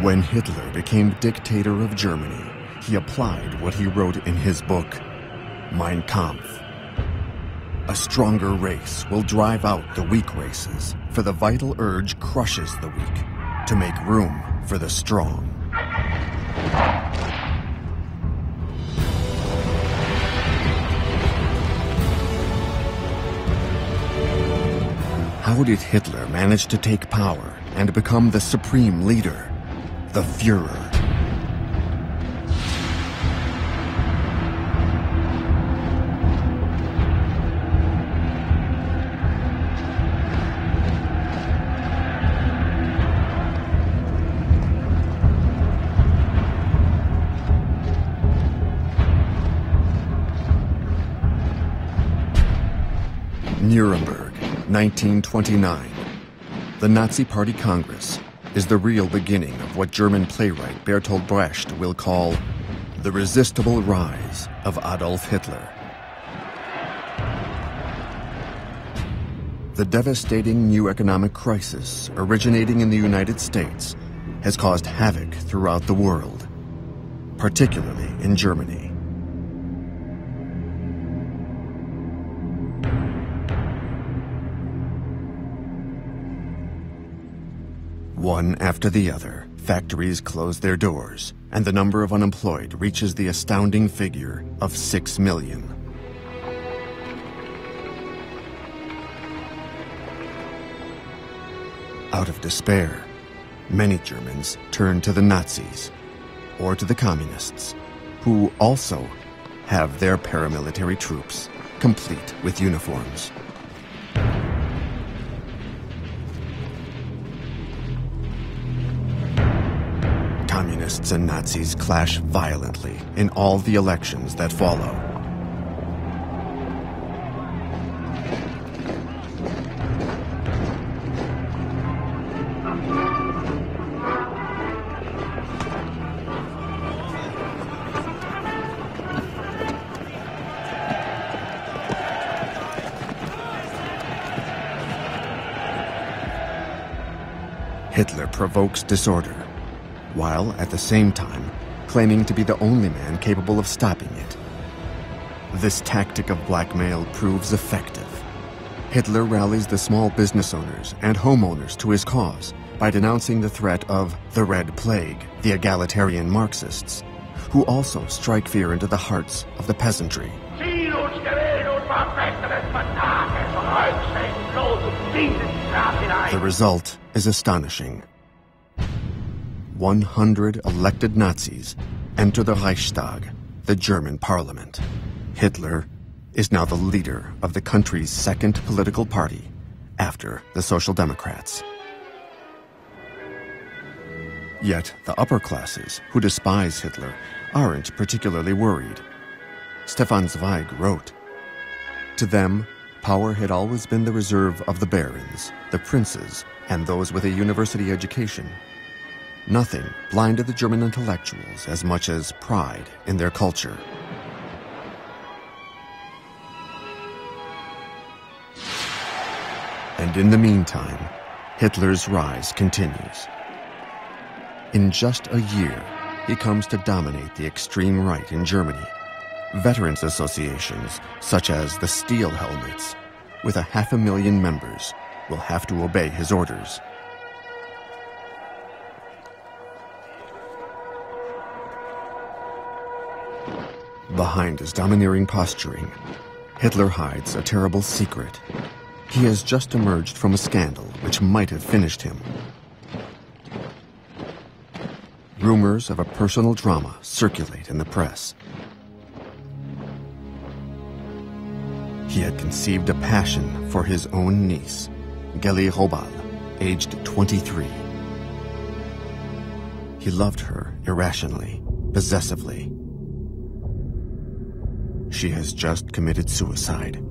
When Hitler became dictator of Germany, he applied what he wrote in his book, Mein Kampf. A stronger race will drive out the weak races, for the vital urge crushes the weak, to make room for the strong. How did Hitler manage to take power and become the supreme leader, the Führer? Nuremberg, 1929. The Nazi Party Congress is the real beginning of what German playwright Bertolt Brecht will call the resistible rise of Adolf Hitler. The devastating new economic crisis originating in the United States has caused havoc throughout the world, particularly in Germany. One after the other, factories close their doors, and the number of unemployed reaches the astounding figure of 6 million. Out of despair, many Germans turn to the Nazis, or to the communists, who also have their paramilitary troops, complete with uniforms. Communists and Nazis clash violently in all the elections that follow. Hitler provokes disorder, while at the same time claiming to be the only man capable of stopping it. This tactic of blackmail proves effective. Hitler rallies the small business owners and homeowners to his cause by denouncing the threat of the Red Plague, the egalitarian Marxists, who also strike fear into the hearts of the peasantry. The result is astonishing. 100 elected Nazis enter the Reichstag, the German parliament. Hitler is now the leader of the country's second political party, after the Social Democrats. Yet the upper classes, who despise Hitler, aren't particularly worried. Stefan Zweig wrote, "To them, power had always been the reserve of the barons, the princes, and those with a university education. Nothing blinded the German intellectuals as much as pride in their culture." And in the meantime, Hitler's rise continues. In just a year, he comes to dominate the extreme right in Germany. Veterans associations, such as the Steel Helmets, with 500,000 members, will have to obey his orders. Behind his domineering posturing, Hitler hides a terrible secret. He has just emerged from a scandal which might have finished him. Rumors of a personal drama circulate in the press. He had conceived a passion for his own niece, Geli Robal, aged 23. He loved her irrationally, possessively. She has just committed suicide.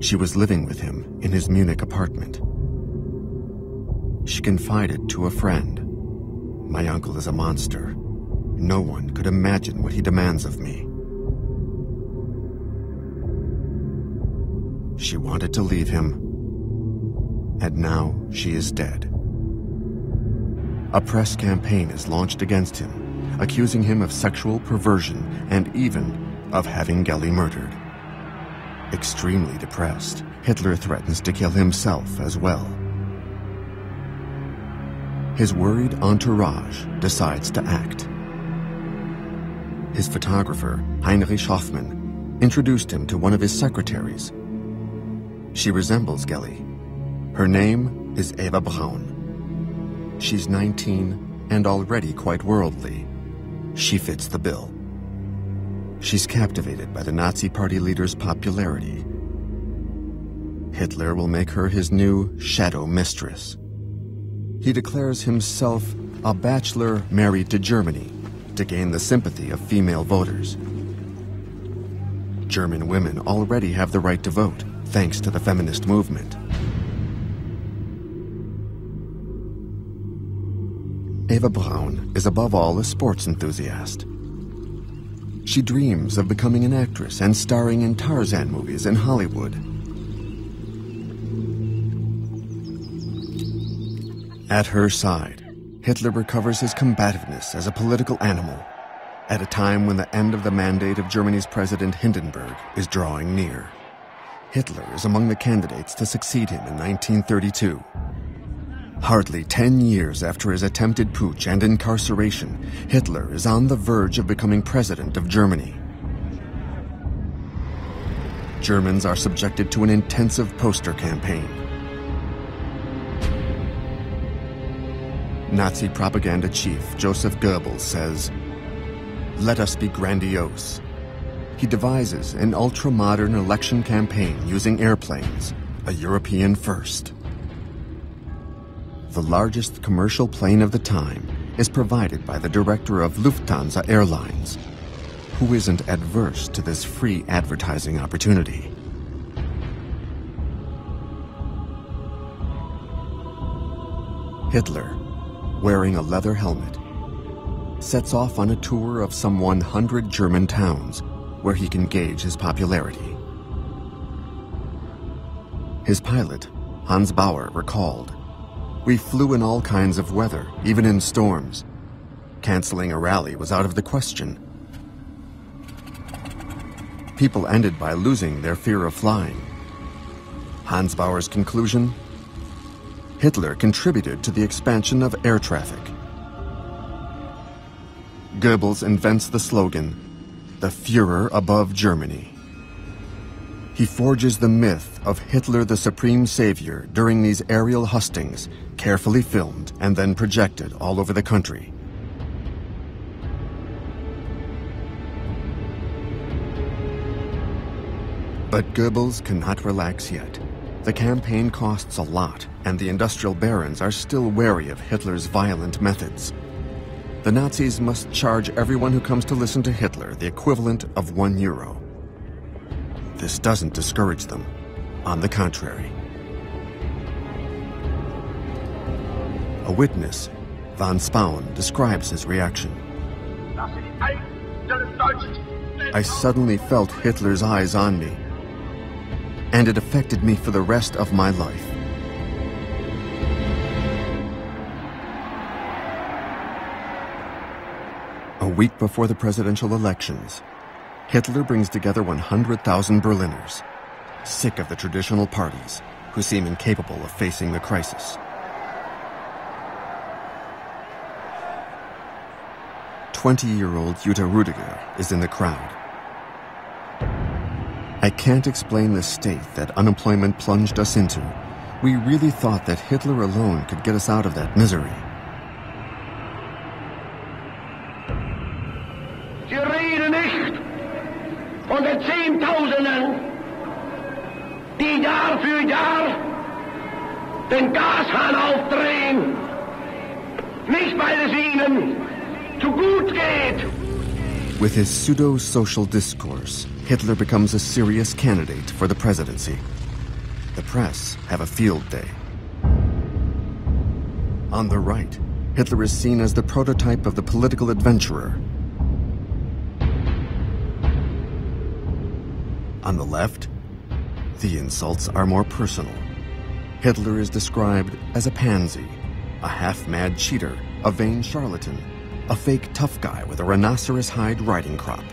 She was living with him in his Munich apartment. She confided to a friend, "My uncle is a monster. No one could imagine what he demands of me." She wanted to leave him, and now she is dead. a press campaign is launched against him, accusing him of sexual perversion and even of having Gelli murdered. Extremely depressed, Hitler threatens to kill himself as well. His worried entourage decides to act. His photographer, Heinrich Hoffmann, introduced him to one of his secretaries. She resembles Gelli. Her name is Eva Braun. She's 19 and already quite worldly. She fits the bill. She's captivated by the Nazi Party leader's popularity. Hitler will make her his new shadow mistress. He declares himself a bachelor married to Germany to gain the sympathy of female voters. German women already have the right to vote, thanks to the feminist movement. Eva Braun is above all a sports enthusiast. She dreams of becoming an actress and starring in Tarzan movies in Hollywood. At her side, Hitler recovers his combativeness as a political animal at a time when the end of the mandate of Germany's President Hindenburg is drawing near. Hitler is among the candidates to succeed him in 1932. Hardly 10 years after his attempted putsch and incarceration, Hitler is on the verge of becoming president of Germany. Germans are subjected to an intensive poster campaign. Nazi propaganda chief Joseph Goebbels says, "Let us be grandiose." He devises an ultra-modern election campaign using airplanes, a European first. The largest commercial plane of the time is provided by the director of Lufthansa Airlines, who isn't adverse to this free advertising opportunity. Hitler, wearing a leather helmet, sets off on a tour of some 100 German towns where he can gauge his popularity. His pilot, Hans Bauer, recalled, "We flew in all kinds of weather, even in storms. Canceling a rally was out of the question. People ended by losing their fear of flying." Hans Bauer's conclusion? Hitler contributed to the expansion of air traffic. Goebbels invents the slogan, "The Führer above Germany." He forges the myth of Hitler the Supreme Savior during these aerial hustings, carefully filmed and then projected all over the country. But Goebbels cannot relax yet. The campaign costs a lot, and the industrial barons are still wary of Hitler's violent methods. The Nazis must charge everyone who comes to listen to Hitler the equivalent of €1. This doesn't discourage them. On the contrary. A witness, von Spaun, describes his reaction. "I suddenly felt Hitler's eyes on me, and it affected me for the rest of my life." A week before the presidential elections, Hitler brings together 100,000 Berliners, sick of the traditional parties, who seem incapable of facing the crisis. 20-year-old Jutta Rüdiger is in the crowd. "I can't explain the state that unemployment plunged us into. We really thought that Hitler alone could get us out of that misery." Sie reden nicht von den Zehntausenden, die Jahr für Jahr den Gashahn aufdrehen, nicht weil es ihnen zu gut geht. With his pseudo-social discourse, Hitler becomes a serious candidate for the presidency. The press have a field day. On the right, Hitler is seen as the prototype of the political adventurer. On the left, the insults are more personal. Hitler is described as a pansy, a half-mad cheater, a vain charlatan, a fake tough guy with a rhinoceros hide riding crop.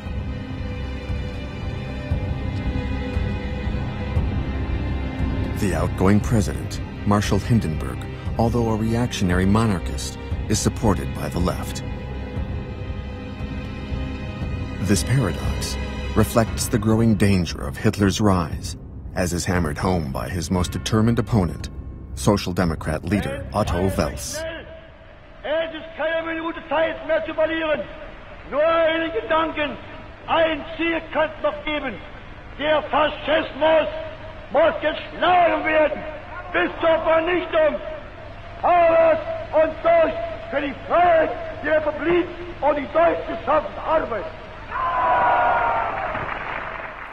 The outgoing president, Marshal Hindenburg, although a reactionary monarchist, is supported by the left. This paradox reflects the growing danger of Hitler's rise, as is hammered home by his most determined opponent, Social Democrat leader Otto Wels. Es ist keine Minute Zeit mehr zu verlieren. Nur einen Gedanken, ein Ziel kann es noch geben. Der Faschismus muss geschlagen werden bis zur Vernichtung. Alles und durch für die Freiheit, die Republik und die deutsch geschaffene Arbeit.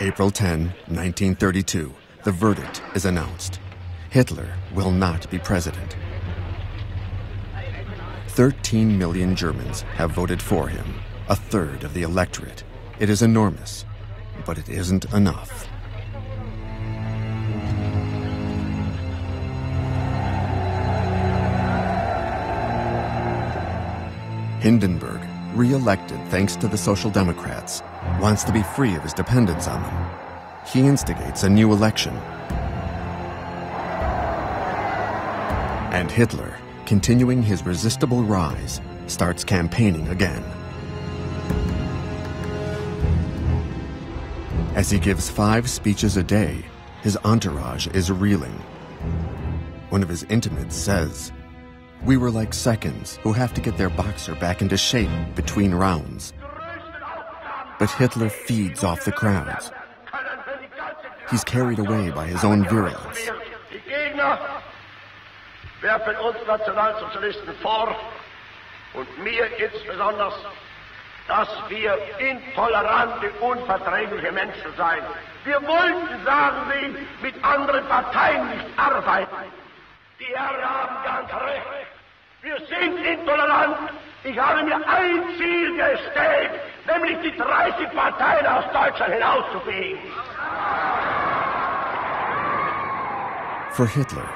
April 10, 1932, the verdict is announced. Hitler will not be president. 13 million Germans have voted for him, a third of the electorate. It is enormous, but it isn't enough. Hindenburg, re-elected thanks to the Social Democrats, wants to be free of his dependence on them. He instigates a new election. And Hitler, continuing his resistible rise, starts campaigning again. As he gives 5 speeches a day, his entourage is reeling. One of his intimates says, "We were like seconds who have to get their boxer back into shape between rounds." But Hitler feeds off the crowds. He's carried away by his own virulence. Die Gegner werfen uns Nationalsozialisten vor und mir insbesondere, dass wir intolerante, unverträgliche Menschen seien. Wir wollten, sagen sie, mit anderen Parteien nicht arbeiten. Die Herren haben ganz recht. Wir sind intolerant. Ich habe mir ein Ziel gestellt, nämlich die 30 Parteien aus Deutschland hinauszufegen. For Hitler,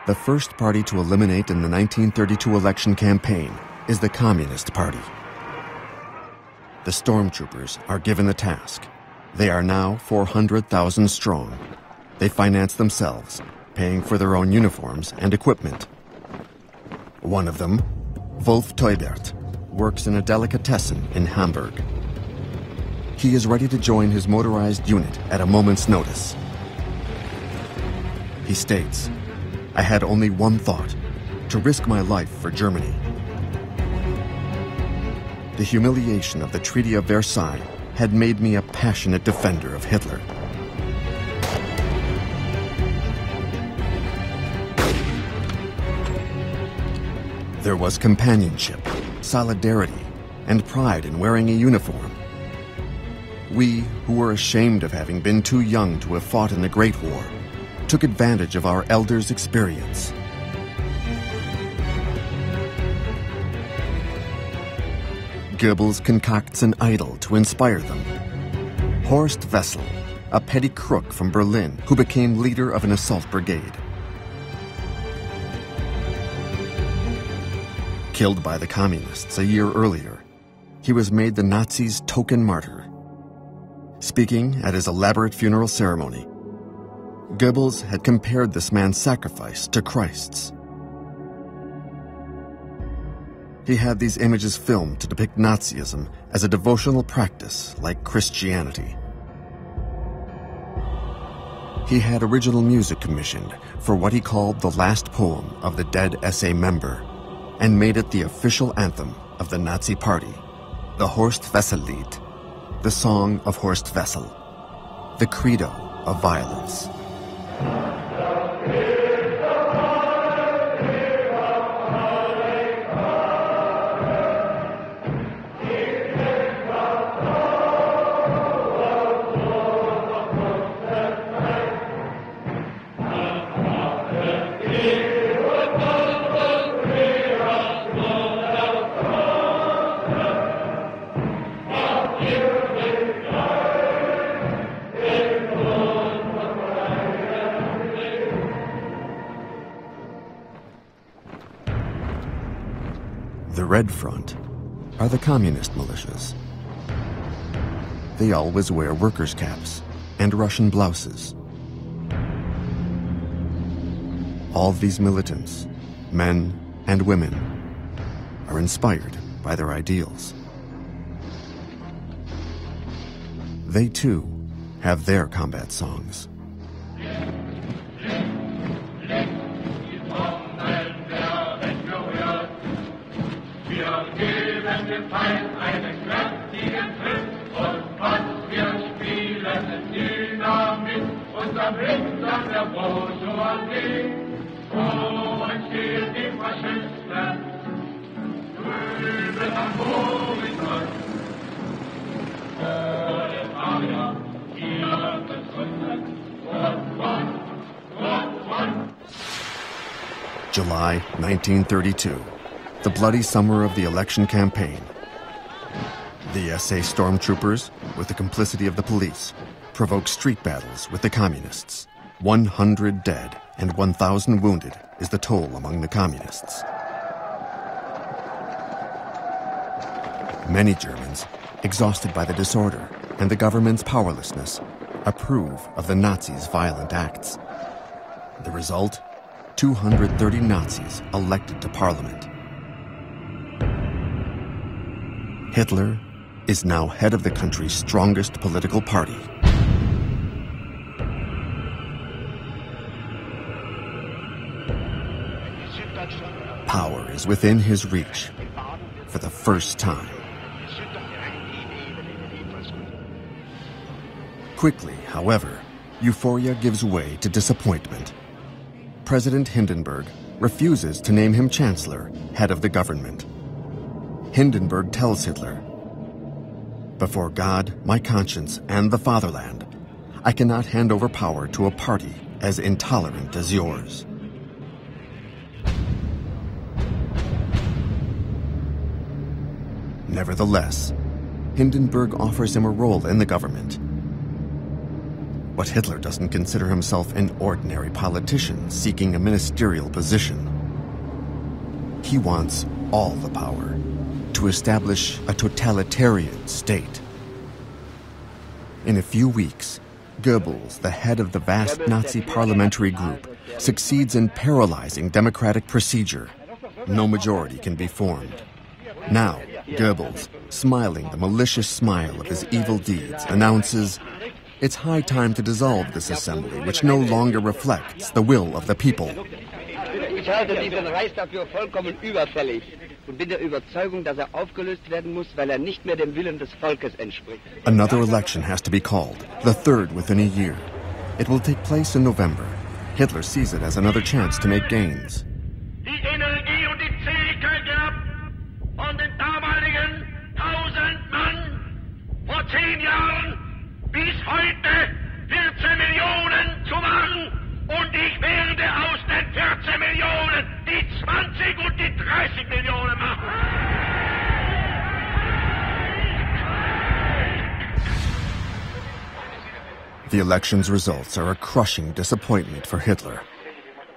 the first party to eliminate in the 1932 election campaign is the Communist Party. The stormtroopers are given the task. They are now 400,000 strong. They finance themselves, paying for their own uniforms and equipment. One of them, Wolf Teubert, works in a delicatessen in Hamburg. He is ready to join his motorized unit at a moment's notice. He states, "I had only one thought, to risk my life for Germany." The humiliation of the Treaty of Versailles had made me a passionate defender of Hitler. There was companionship, solidarity, and pride in wearing a uniform. We, who were ashamed of having been too young to have fought in the Great War, took advantage of our elders' experience. Goebbels concocts an idol to inspire them. Horst Wessel, a petty crook from Berlin who became leader of an assault brigade. Killed by the communists a year earlier, he was made the Nazis' token martyr. Speaking at his elaborate funeral ceremony, Goebbels had compared this man's sacrifice to Christ's. He had these images filmed to depict Nazism as a devotional practice like Christianity. He had original music commissioned for what he called the last poem of the dead SA member, and made it the official anthem of the Nazi Party, the Horst Wessel-Lied, the Song of Horst Wessel, the Credo of Violence. red front are the communist militias. They always wear workers' caps and Russian blouses. All these militants, men and women, are inspired by their ideals. They too have their combat songs. July 1932, the bloody summer of the election campaign. The SA stormtroopers, with the complicity of the police, provoke street battles with the communists. 100 dead and 1,000 wounded is the toll among the communists. Many Germans, exhausted by the disorder and the government's powerlessness, approve of the Nazis' violent acts. The result? 230 Nazis elected to parliament. Hitler is now head of the country's strongest political party. Power is within his reach for the first time. Quickly, however, euphoria gives way to disappointment. President Hindenburg refuses to name him chancellor, head of the government. Hindenburg tells Hitler, "Before God, my conscience, and the fatherland, I cannot hand over power to a party as intolerant as yours." Nevertheless, Hindenburg offers him a role in the government. But Hitler doesn't consider himself an ordinary politician seeking a ministerial position. He wants all the power to establish a totalitarian state. In a few weeks, Goebbels, the head of the vast Nazi parliamentary group, succeeds in paralyzing democratic procedure. No majority can be formed. Now, Goebbels, smiling the malicious smile of his evil deeds, announces, "It's high time to dissolve this assembly, which no longer reflects the will of the people." Ich halte diesen Reis dafür vollkommen überfällig und bin der Überzeugung, dass aufgelöst werden muss, weil nicht mehr dem Willen des Volkes entspricht. Another election has to be called, the third within a year. It will take place in November. Hitler sees it as another chance to make gains. Die Energie und die Zähigkeit gehabt, von den damaligen 1000 Mann vor 10 Jahren bis heute 14 Millionen zu machen. Und ich werde aus den 14 Millionen die 20 und die 30 Millionen machen. The election's results are a crushing disappointment for Hitler.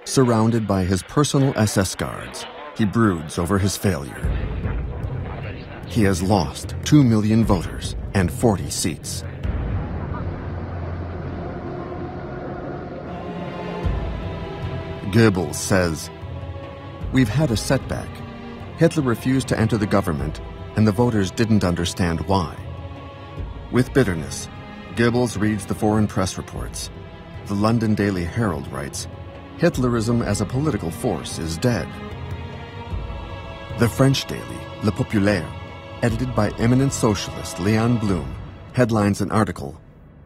Surrounded by his personal SS guards, he broods over his failure. He has lost 2 million voters and 40 seats. Goebbels says, "We've had a setback. Hitler refused to enter the government, and the voters didn't understand why." With bitterness, Goebbels reads the foreign press reports. The London Daily Herald writes, "Hitlerism as a political force is dead." The French daily, Le Populaire, edited by eminent socialist Léon Blum, headlines an article,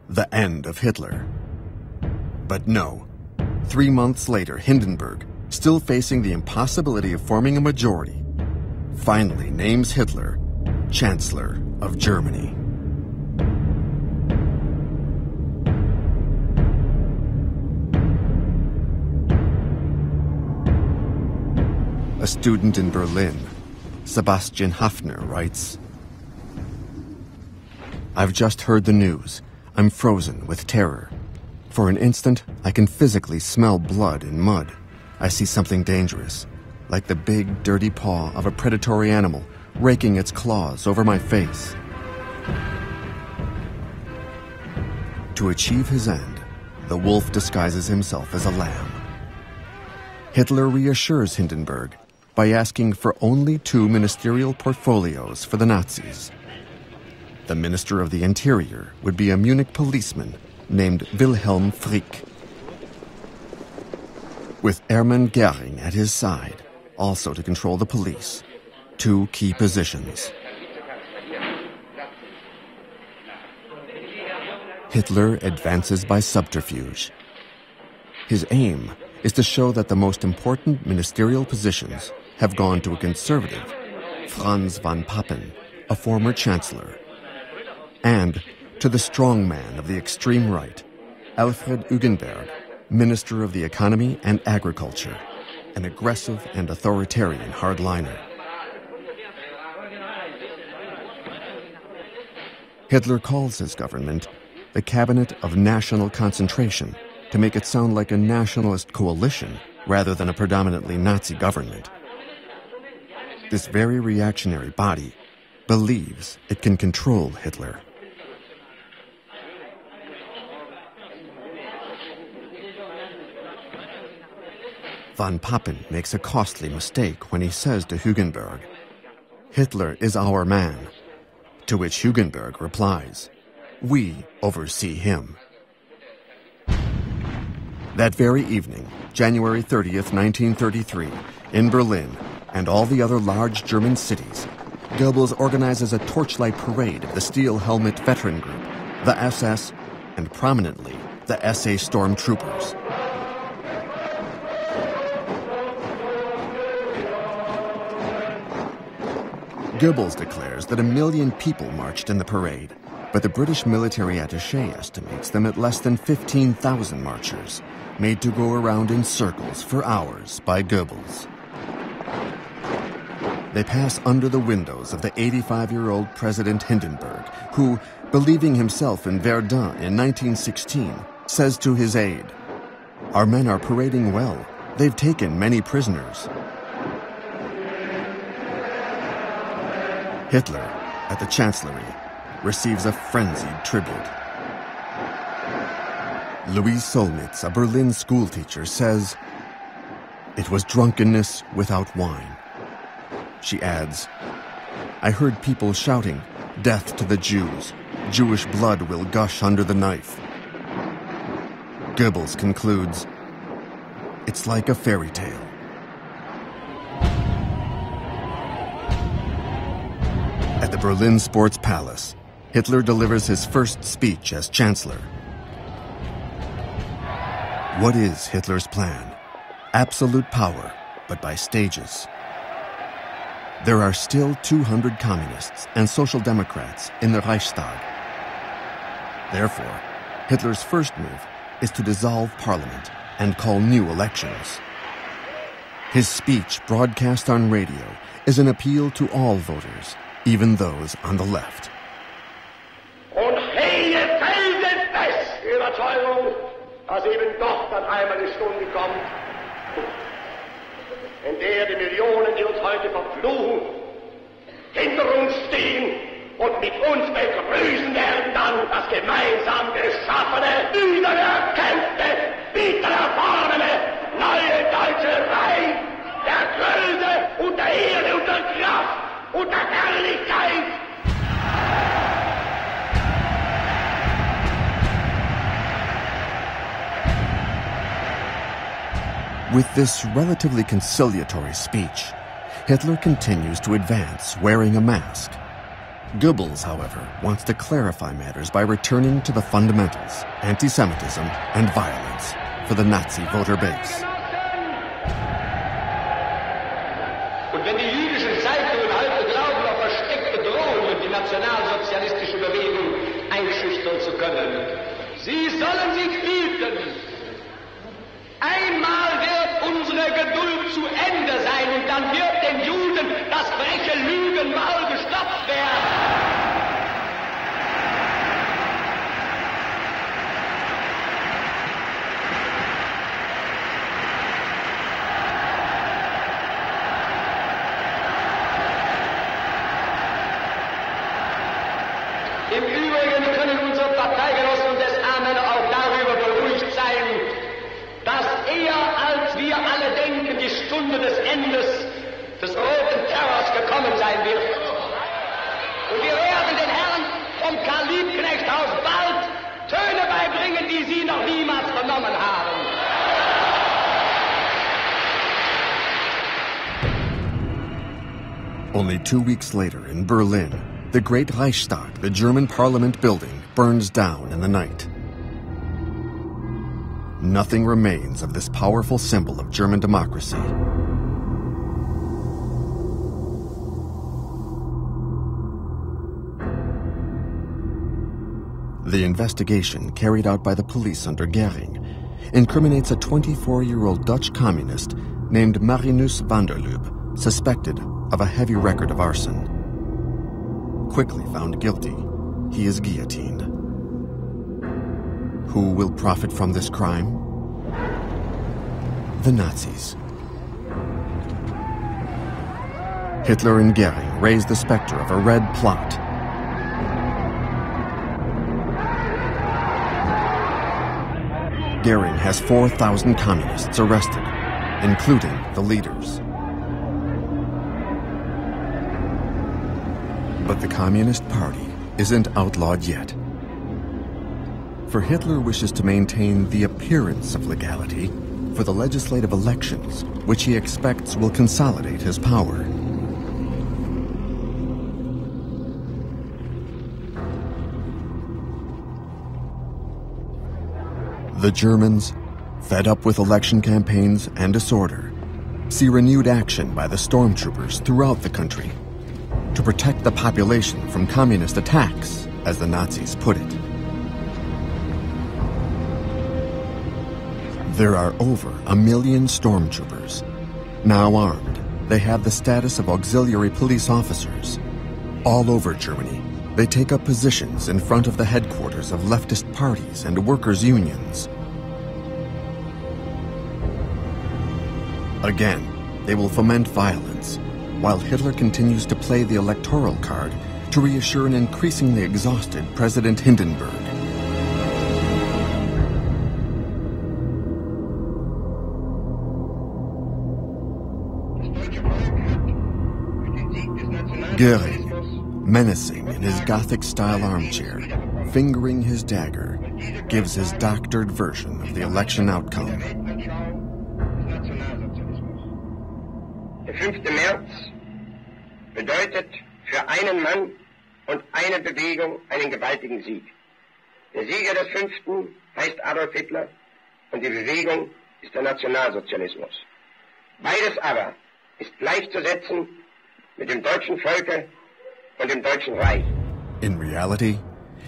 "The End of Hitler." But no. 3 months later, Hindenburg, still facing the impossibility of forming a majority, finally names Hitler Chancellor of Germany. A student in Berlin, Sebastian Hafner, writes, "I've just heard the news. I'm frozen with terror. For an instant, I can physically smell blood and mud. I see something dangerous. like the big, dirty paw of a predatory animal raking its claws over my face. To achieve his end, the wolf disguises himself as a lamb. Hitler reassures Hindenburg by asking for only 2 ministerial portfolios for the Nazis. The Minister of the Interior would be a Munich policeman named Wilhelm Frick, with Hermann Göring at his side, also to control the police. 2 key positions. Hitler advances by subterfuge. His aim is to show that the most important ministerial positions have gone to a conservative, Franz von Papen, a former chancellor, and to the strong man of the extreme right, Alfred Hugenberg, Minister of the Economy and Agriculture, an aggressive and authoritarian hardliner. Hitler calls his government the Cabinet of National Concentration to make it sound like a nationalist coalition rather than a predominantly Nazi government. This very reactionary body believes it can control Hitler. Von Papen makes a costly mistake when he says to Hugenberg, "Hitler is our man," to which Hugenberg replies, "We oversee him." That very evening, January 30th, 1933, in Berlin and all the other large German cities, Goebbels organizes a torchlight parade of the Steel Helmet Veteran Group, the SS, and prominently, the SA Stormtroopers. Goebbels declares that 1 million people marched in the parade, but the British military attaché estimates them at less than 15,000 marchers, made to go around in circles for hours by Goebbels. They pass under the windows of the 85-year-old President Hindenburg, who, believing himself in Verdun in 1916, says to his aide, "Our men are parading well. They've taken many prisoners." Hitler, at the Chancellery, receives a frenzied tribute. Louise Solmitz, a Berlin schoolteacher, says, "It was drunkenness without wine." She adds, "I heard people shouting, 'Death to the Jews! Jewish blood will gush under the knife.'" Goebbels concludes, "It's like a fairy tale." At the Berlin Sports Palace, Hitler delivers his first speech as Chancellor. What is Hitler's plan? Absolute power, but by stages. There are still 200 communists and social democrats in the Reichstag. Therefore, Hitler's first move is to dissolve parliament and call new elections. His speech, broadcast on radio, is an appeal to all voters, even those on the left. Und hege felsenfest die Überzeugung, dass eben doch dann einmal die Stunde kommt, in der die Millionen, die uns heute verfluchen, hinter uns stehen und mit uns begrüßen werden dann das gemeinsam geschaffene, wiedererkämpfte, wiedererfahrene, neue deutsche Reich der Größe und der Ehre und der Kraft und der Herrlichkeit. With this relatively conciliatory speech, Hitler continues to advance wearing a mask. Goebbels, however, wants to clarify matters by returning to the fundamentals, anti-Semitism and violence, for the Nazi voter base. Und wenn die jüdischen Zeitungen heute glauben, auf versteckte Drohungen die nationalsozialistische Bewegung einschüchtern zu können, sie sollen sich hüten. Einmal wird unsere Geduld zu Ende sein und dann wird den Juden das freche Lügen mal gestoppt werden. Only 2 weeks later in Berlin, the Great Reichstag, the German parliament building, burns down in the night. Nothing remains of this powerful symbol of German democracy. The investigation carried out by the police under Göring incriminates a 24-year-old Dutch communist named Marinus van der Lubbe, suspected of a heavy record of arson. Quickly found guilty, he is guillotined. Who will profit from this crime? The Nazis. Hitler and Göring raised the specter of a red plot. Göring has 4,000 communists arrested, including the leaders. But the Communist Party isn't outlawed yet. For Hitler wishes to maintain the appearance of legality for the legislative elections, which he expects will consolidate his power. The Germans, fed up with election campaigns and disorder, see renewed action by the stormtroopers throughout the country to protect the population from communist attacks, as the Nazis put it. There are over 1 million stormtroopers. Now armed, they have the status of auxiliary police officers. All over Germany, they take up positions in front of the headquarters of leftist parties and workers' unions. Again, they will foment violence, while Hitler continues to play the electoral card to reassure an increasingly exhausted President Hindenburg. Göring, menacing in his Gothic-style armchair, fingering his dagger, gives his doctored version of the election outcome. Der 5. März bedeutet für einen Mann und eine Bewegung einen gewaltigen Sieg. Der Sieger des 5. heißt Adolf Hitler und die Bewegung ist der Nationalsozialismus. Beides aber ist gleichzusetzen mit dem deutschen Volke und dem Deutschen Reich. In reality,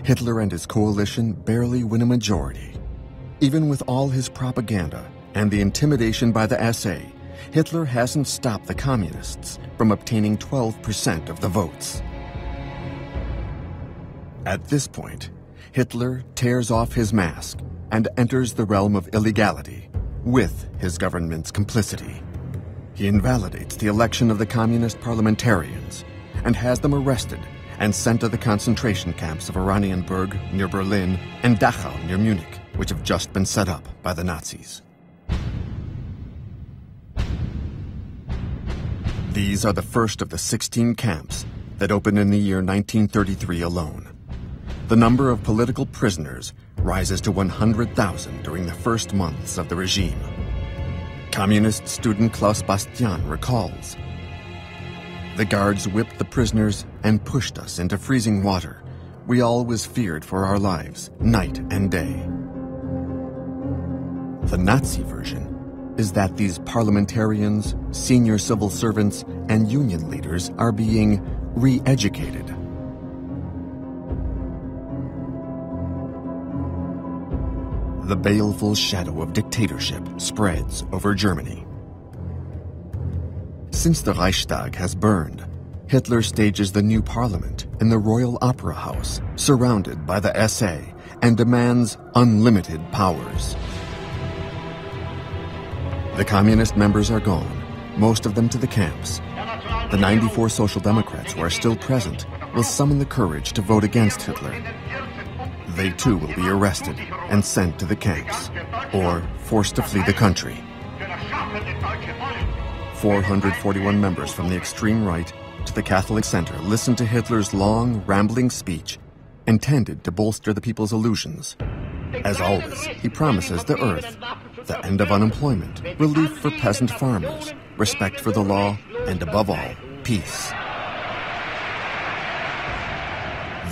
Hitler and his coalition barely win a majority. Even with all his propaganda and the intimidation by the SA, Hitler hasn't stopped the communists from obtaining 12% of the votes. At this point, Hitler tears off his mask and enters the realm of illegality with his government's complicity. He invalidates the election of the communist parliamentarians and has them arrested and sent to the concentration camps of Oranienburg near Berlin and Dachau near Munich, which have just been set up by the Nazis. These are the first of the 16 camps that opened in the year 1933 alone. The number of political prisoners rises to 100,000 during the first months of the regime. Communist student Klaus Bastian recalls, "The guards whipped the prisoners and pushed us into freezing water. We always feared for our lives, night and day." The Nazi version is that these parliamentarians, senior civil servants, and union leaders are being re-educated. The baleful shadow of dictatorship spreads over Germany. Since the Reichstag has burned, Hitler stages the new parliament in the Royal Opera House, surrounded by the SA, and demands unlimited powers. The communist members are gone, most of them to the camps. The 94 Social Democrats who are still present will summon the courage to vote against Hitler. They too will be arrested and sent to the camps, or forced to flee the country. 441 members from the extreme right to the Catholic center listened to Hitler's long, rambling speech intended to bolster the people's illusions. As always, he promises the earth, the end of unemployment, relief for peasant farmers, respect for the law, and above all, peace.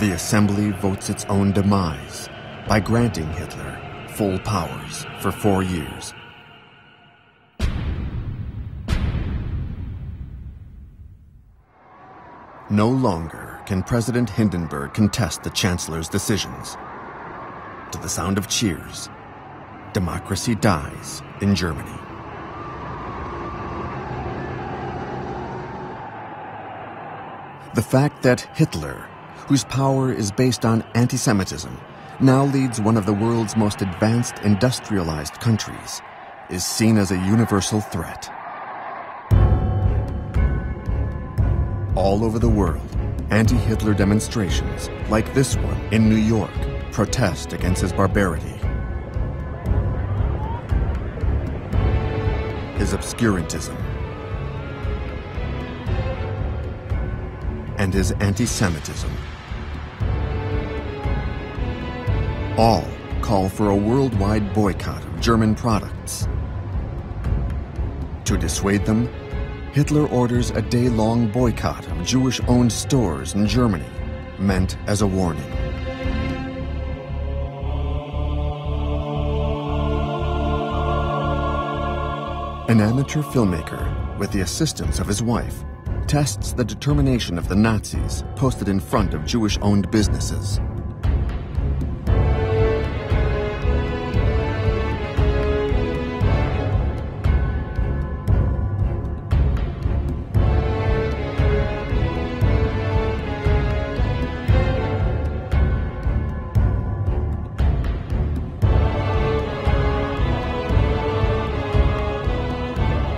the assembly votes its own demise by granting Hitler full powers for 4 years. No longer can President Hindenburg contest the Chancellor's decisions. To the sound of cheers, democracy dies in Germany. The fact that Hitler, whose power is based on anti-Semitism, now leads one of the world's most advanced industrialized countries, is seen as a universal threat. All over the world, anti-Hitler demonstrations, like this one in New York, protest against his barbarity, his obscurantism, and his anti-Semitism. All call for a worldwide boycott of German products. To dissuade them, Hitler orders a day-long boycott of Jewish-owned stores in Germany, meant as a warning. An amateur filmmaker, with the assistance of his wife, tests the determination of the Nazis posted in front of Jewish-owned businesses.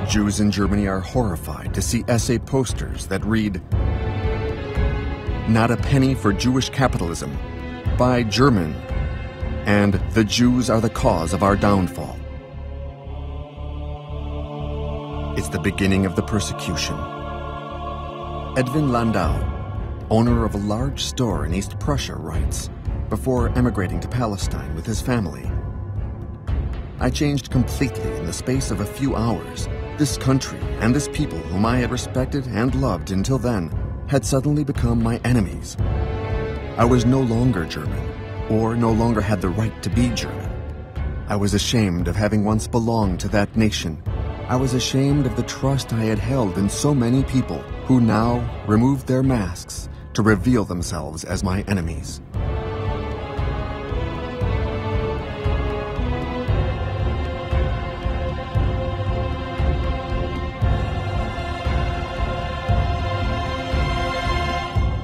Jews in Germany are horrified to see essay posters that read, "Not a penny for Jewish capitalism, buy German," and "The Jews are the cause of our downfall." It's the beginning of the persecution. Edwin Landau, owner of a large store in East Prussia, writes, before emigrating to Palestine with his family, "I changed completely in the space of a few hours. This country and this people whom I had respected and loved until then had suddenly become my enemies. I was no longer German, or no longer had the right to be German. I was ashamed of having once belonged to that nation. I was ashamed of the trust I had held in so many people who now removed their masks to reveal themselves as my enemies."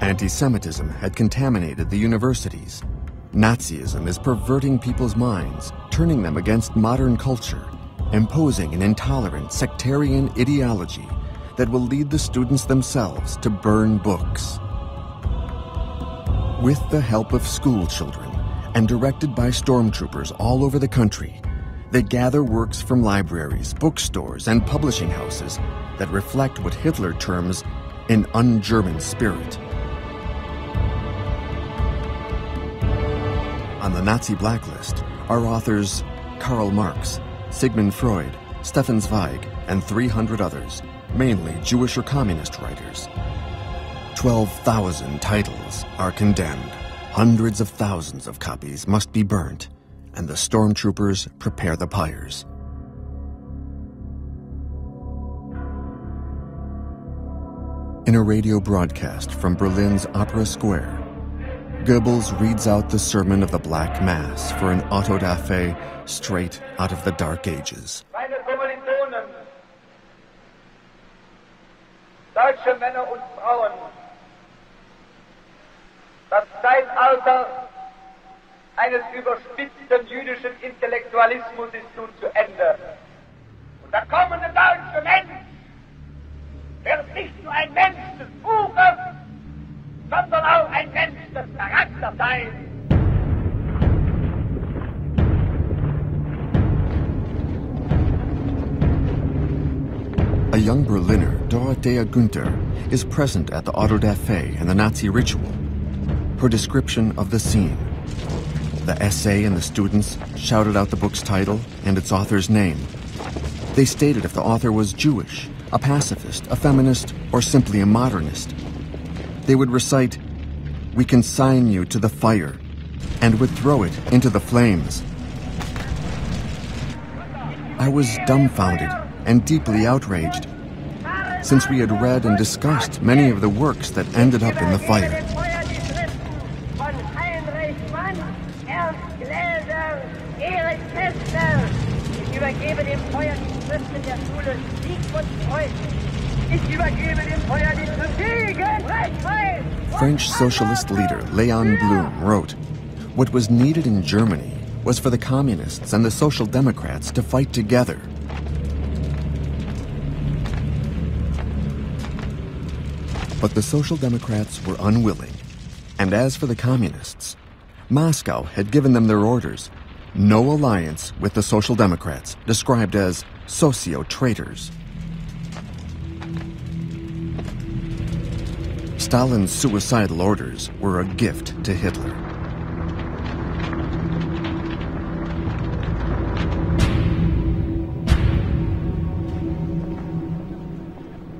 Anti-Semitism had contaminated the universities. Nazism is perverting people's minds, turning them against modern culture, imposing an intolerant sectarian ideology that will lead the students themselves to burn books. With the help of school children and directed by stormtroopers all over the country, they gather works from libraries, bookstores, and publishing houses that reflect what Hitler terms an un-German spirit. On the Nazi blacklist are authors Karl Marx, Sigmund Freud, Stefan Zweig, and 300 others, mainly Jewish or communist writers. 12,000 titles are condemned. Hundreds of thousands of copies must be burnt, and the stormtroopers prepare the pyres. In a radio broadcast from Berlin's Opera Square, Goebbels reads out the sermon of the Black Mass for an autodafé straight out of the Dark Ages. Meine Kommilitonen, deutsche Männer und Frauen, das Zeitalter eines überspitzten jüdischen Intellektualismus ist nun zu Ende. Und der kommende deutsche Mensch wird nicht nur ein Mensch des Buches, sondern auch ein Mensch des Charakters sein. A young Berliner, Dorothea Günther, is present at the Autodafé and the Nazi ritual. Her description of the scene. The essay and the students shouted out the book's title and its author's name. They stated if the author was Jewish, a pacifist, a feminist, or simply a modernist. They would recite, we consign you to the fire, and would throw it into the flames. I was dumbfounded and deeply outraged, since we had read and discussed many of the works that ended up in the fire. French socialist leader Léon Blum wrote, "What was needed in Germany was for the communists and the Social Democrats to fight together." But the Social Democrats were unwilling, and as for the communists, Moscow had given them their orders: no alliance with the Social Democrats, described as socio-traitors. Stalin's suicidal orders were a gift to Hitler.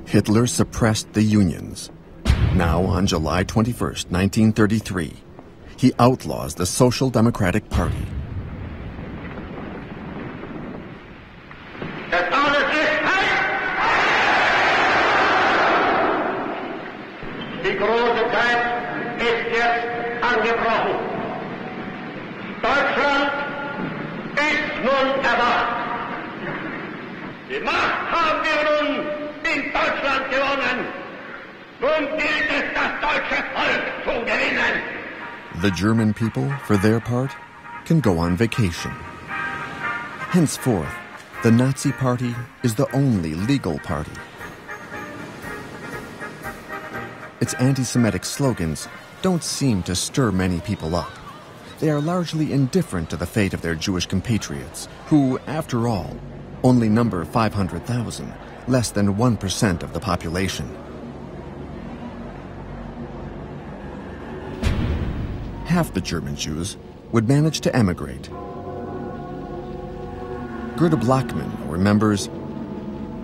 Hitler suppressed the unions. Now, on July 21st, 1933, he outlaws the Social Democratic Party. Die große Zeit ist jetzt angebrochen. Deutschland ist nun erwacht. Die Macht haben wir nun in Deutschland gewonnen. Nun gilt es, das deutsche Volk zu gewinnen. The German people, for their part, can go on vacation. Henceforth, the Nazi Party is the only legal party. Its anti-Semitic slogans don't seem to stir many people up. They are largely indifferent to the fate of their Jewish compatriots, who, after all, only number 500,000, less than 1% of the population. Half the German Jews would manage to emigrate. Gerda Blackman remembers,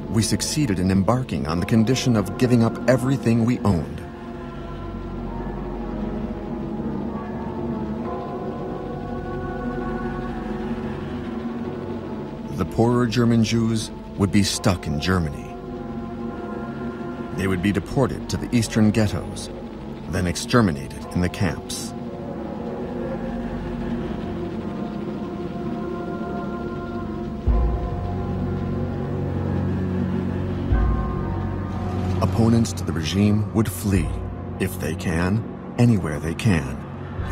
"We succeeded in embarking on the condition of giving up everything we owned. The poorer German Jews would be stuck in Germany. They would be deported to the eastern ghettos, then exterminated in the camps." Opponents to the regime would flee, if they can, anywhere they can,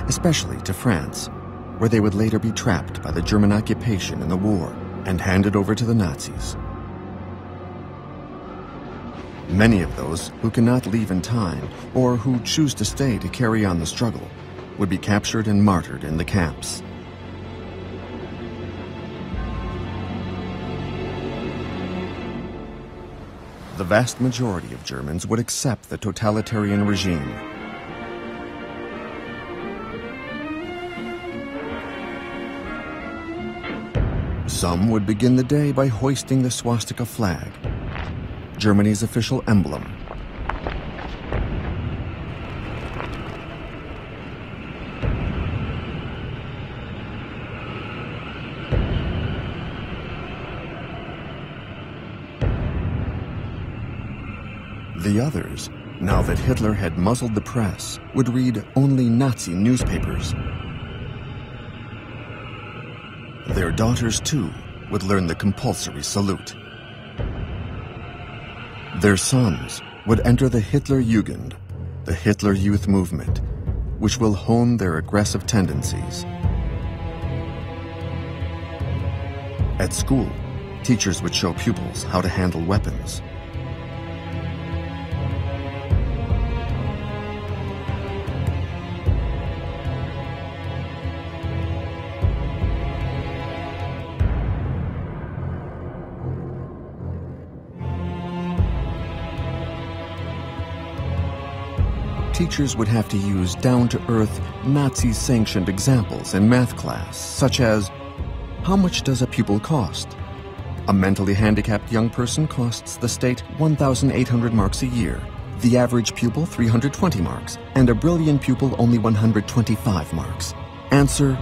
especially to France, where they would later be trapped by the German occupation in the war and handed over to the Nazis. Many of those who cannot leave in time or who choose to stay to carry on the struggle would be captured and martyred in the camps. The vast majority of Germans would accept the totalitarian regime. Some would begin the day by hoisting the swastika flag, Germany's official emblem. The others, now that Hitler had muzzled the press, would read only Nazi newspapers. Their daughters, too, would learn the compulsory salute. Their sons would enter the Hitler Jugend, the Hitler Youth Movement, which will hone their aggressive tendencies. At school, teachers would show pupils how to handle weapons. Teachers would have to use down-to-earth, Nazi-sanctioned examples in math class, such as, how much does a pupil cost? A mentally handicapped young person costs the state 1,800 marks a year, the average pupil 320 marks, and a brilliant pupil only 125 marks. Answer: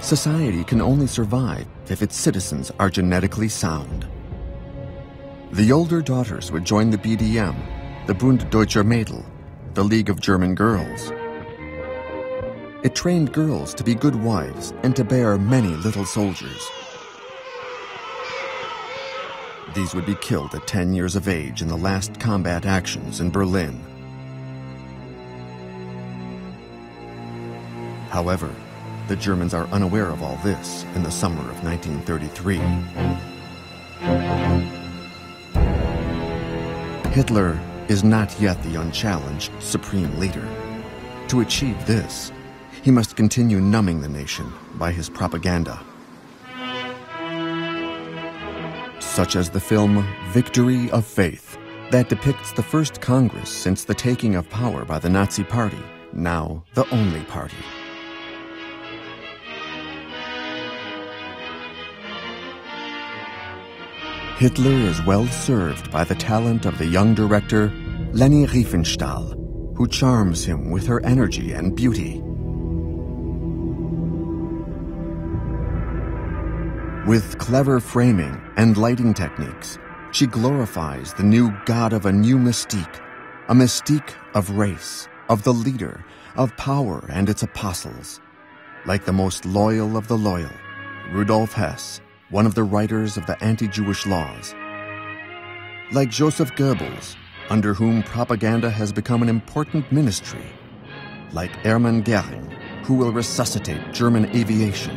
society can only survive if its citizens are genetically sound. The older daughters would join the BDM, the Bund Deutscher Mädel, the League of German Girls. It trained girls to be good wives and to bear many little soldiers. These would be killed at 10 years of age in the last combat actions in Berlin. However, the Germans are unaware of all this in the summer of 1933. Hitler is not yet the unchallenged supreme leader. To achieve this, he must continue numbing the nation by his propaganda. Such as the film Victory of Faith, that depicts the first Congress since the taking of power by the Nazi Party, now the only party. Hitler is well served by the talent of the young director Leni Riefenstahl, who charms him with her energy and beauty. With clever framing and lighting techniques, she glorifies the new god of a new mystique, a mystique of race, of the leader, of power and its apostles. Like the most loyal of the loyal, Rudolf Hess, one of the writers of the anti-Jewish laws. Like Joseph Goebbels, under whom propaganda has become an important ministry. Like Hermann Göring, who will resuscitate German aviation.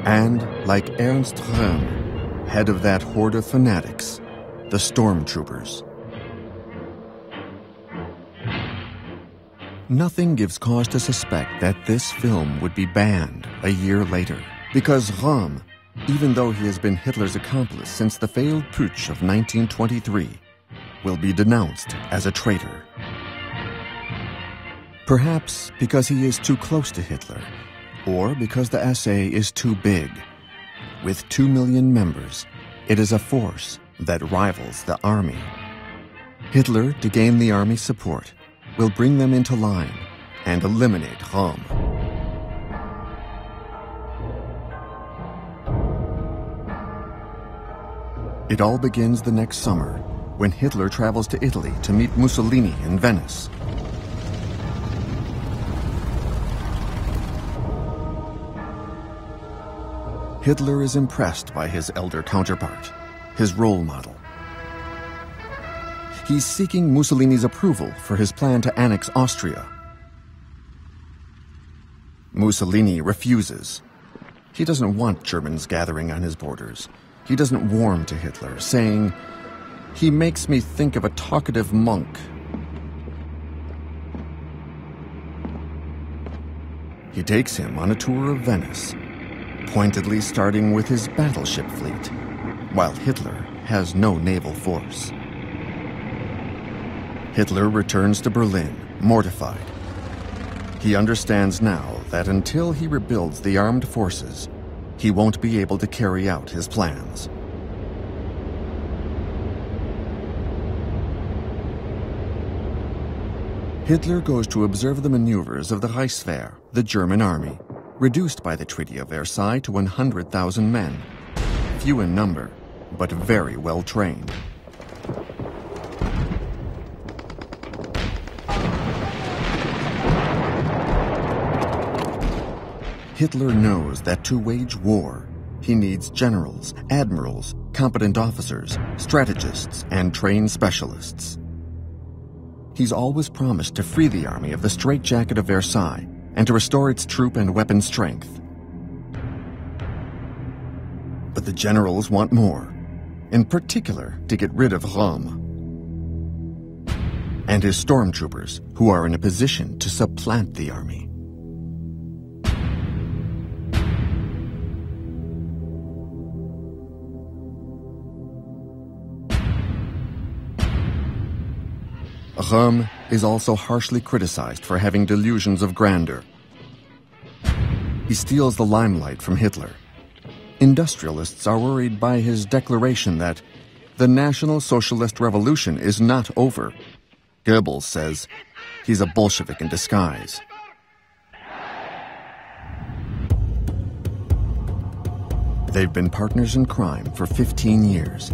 And like Ernst Röhm, head of that horde of fanatics, the stormtroopers. Nothing gives cause to suspect that this film would be banned a year later, because Röhm, even though he has been Hitler's accomplice since the failed putsch of 1923, will be denounced as a traitor. Perhaps because he is too close to Hitler, or because the SA is too big. With 2 million members, it is a force that rivals the army. Hitler, to gain the army's support, will bring them into line and eliminate Röhm. It all begins the next summer, when Hitler travels to Italy to meet Mussolini in Venice. Hitler is impressed by his elder counterpart, his role model. He's seeking Mussolini's approval for his plan to annex Austria. Mussolini refuses. He doesn't want Germans gathering on his borders. He doesn't warm to Hitler, saying, "He makes me think of a talkative monk." He takes him on a tour of Venice, pointedly starting with his battleship fleet, while Hitler has no naval force. Hitler returns to Berlin, mortified. He understands now that until he rebuilds the armed forces, he won't be able to carry out his plans. Hitler goes to observe the maneuvers of the Reichswehr, the German army, reduced by the Treaty of Versailles to 100,000 men, few in number, but very well trained. Hitler knows that to wage war, he needs generals, admirals, competent officers, strategists, and trained specialists. He's always promised to free the army of the straitjacket of Versailles and to restore its troop and weapon strength. But the generals want more, in particular to get rid of Röhm and his stormtroopers, who are in a position to supplant the army. Röhm is also harshly criticized for having delusions of grandeur. He steals the limelight from Hitler. Industrialists are worried by his declaration that the National Socialist Revolution is not over. Goebbels says he's a Bolshevik in disguise. They've been partners in crime for 15 years,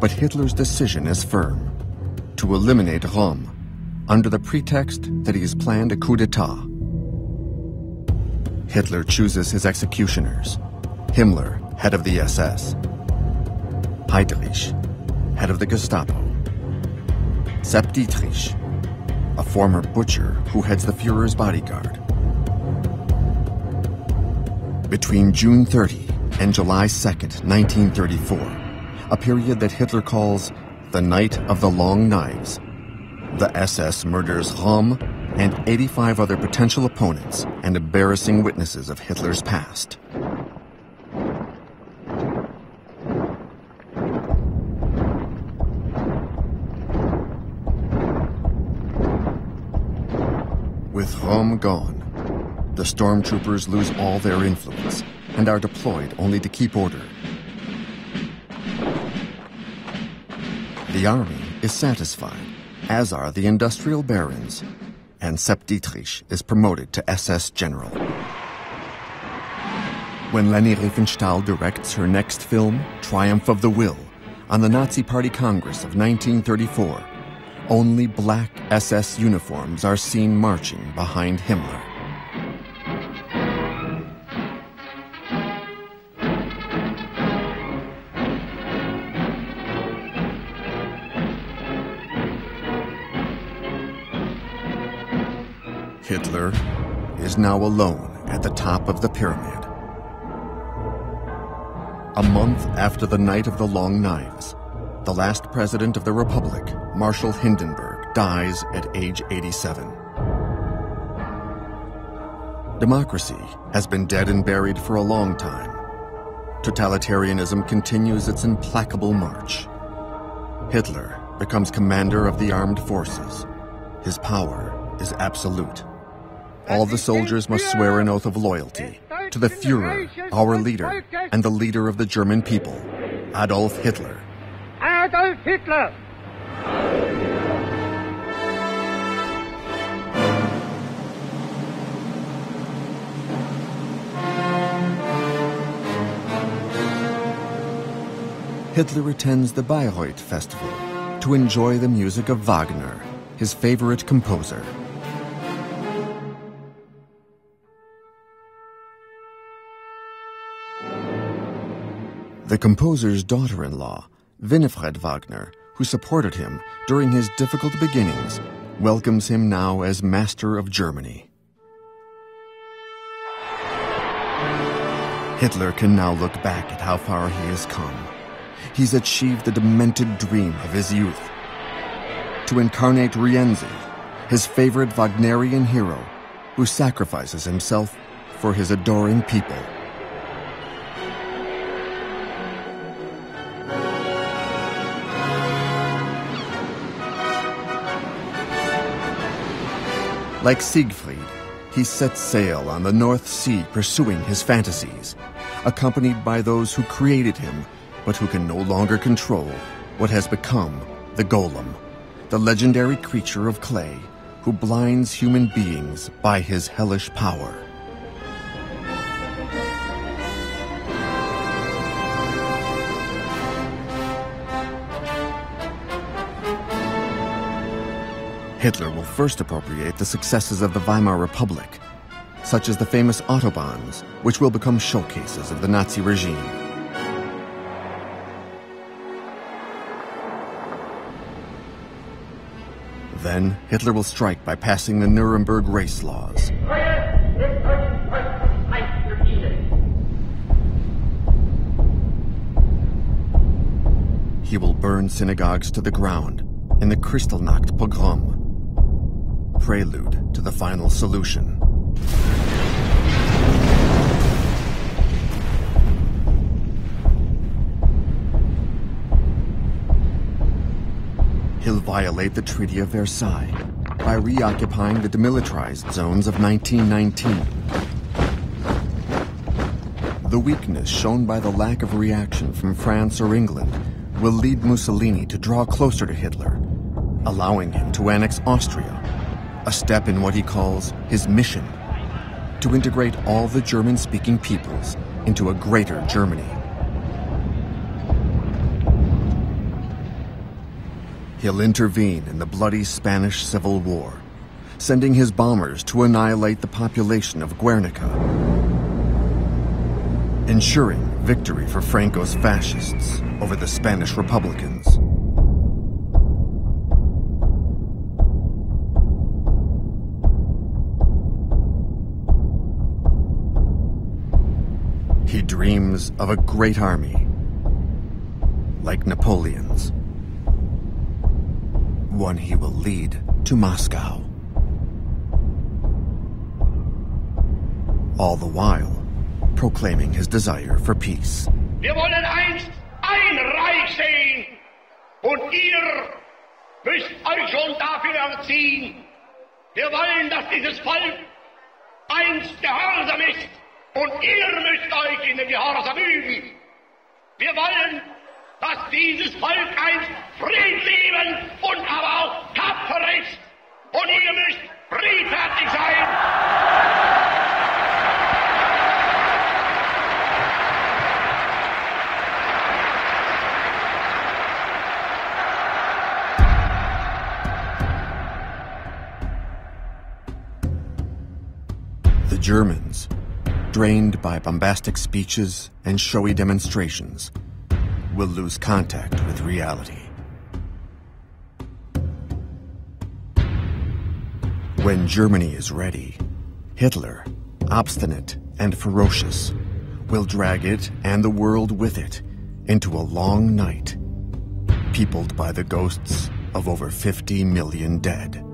but Hitler's decision is firm: to eliminate Röhm, under the pretext that he has planned a coup d'etat. Hitler chooses his executioners: Himmler, head of the SS; Heydrich, head of the Gestapo; Sepp Dietrich, a former butcher who heads the Führer's bodyguard. Between June 30 and July 2nd, 1934, a period that Hitler calls the Night of the Long Knives, the SS murders Röhm and 85 other potential opponents and embarrassing witnesses of Hitler's past. With Röhm gone, the stormtroopers lose all their influence and are deployed only to keep order. The army is satisfied, as are the industrial barons, and Sepp Dietrich is promoted to SS General. When Leni Riefenstahl directs her next film, Triumph of the Will, on the Nazi Party Congress of 1934, only black SS uniforms are seen marching behind Himmler. Hitler is now alone at the top of the pyramid. A month after the Night of the Long Knives, the last president of the Republic, Marshal Hindenburg, dies at age 87. Democracy has been dead and buried for a long time. Totalitarianism continues its implacable march. Hitler becomes commander of the armed forces. His power is absolute. All the soldiers must swear an oath of loyalty to the Führer, our leader, and the leader of the German people, Adolf Hitler. Adolf Hitler! Hitler attends the Bayreuth Festival to enjoy the music of Wagner, his favorite composer. The composer's daughter-in-law, Winifred Wagner, who supported him during his difficult beginnings, welcomes him now as master of Germany. Hitler can now look back at how far he has come. He's achieved the demented dream of his youth: to incarnate Rienzi, his favorite Wagnerian hero, who sacrifices himself for his adoring people. Like Siegfried, he sets sail on the North Sea pursuing his fantasies, accompanied by those who created him, but who can no longer control what has become the Golem, the legendary creature of clay who blinds human beings by his hellish power. Hitler will first appropriate the successes of the Weimar Republic, such as the famous autobahns, which will become showcases of the Nazi regime. Then, Hitler will strike by passing the Nuremberg race laws. He will burn synagogues to the ground in the Kristallnacht pogrom, prelude to the final solution. He'll violate the Treaty of Versailles by reoccupying the demilitarized zones of 1919. The weakness shown by the lack of reaction from France or England will lead Mussolini to draw closer to Hitler, allowing him to annex Austria, a step in what he calls his mission, to integrate all the German-speaking peoples into a greater Germany. He'll intervene in the bloody Spanish Civil War, sending his bombers to annihilate the population of Guernica, ensuring victory for Franco's fascists over the Spanish Republicans. He dreams of a great army, like Napoleon's, one he will lead to Moscow. All the while proclaiming his desire for peace. Wir wollen einst ein Reich sehen und ihr müsst euch schon dafür erziehen. Wir wollen, dass dieses Volk einst gehorsam ist und ihr müsst euch in den Gehorsam üben. Wir wollen, dass dieses Volk einst friedliebend und aber auch tapfer ist und ihr müsst friedfertig sein. The Germans, drained by bombastic speeches and showy demonstrations, will lose contact with reality. When Germany is ready, Hitler, obstinate and ferocious, will drag it and the world with it into a long night, peopled by the ghosts of over 50 million dead.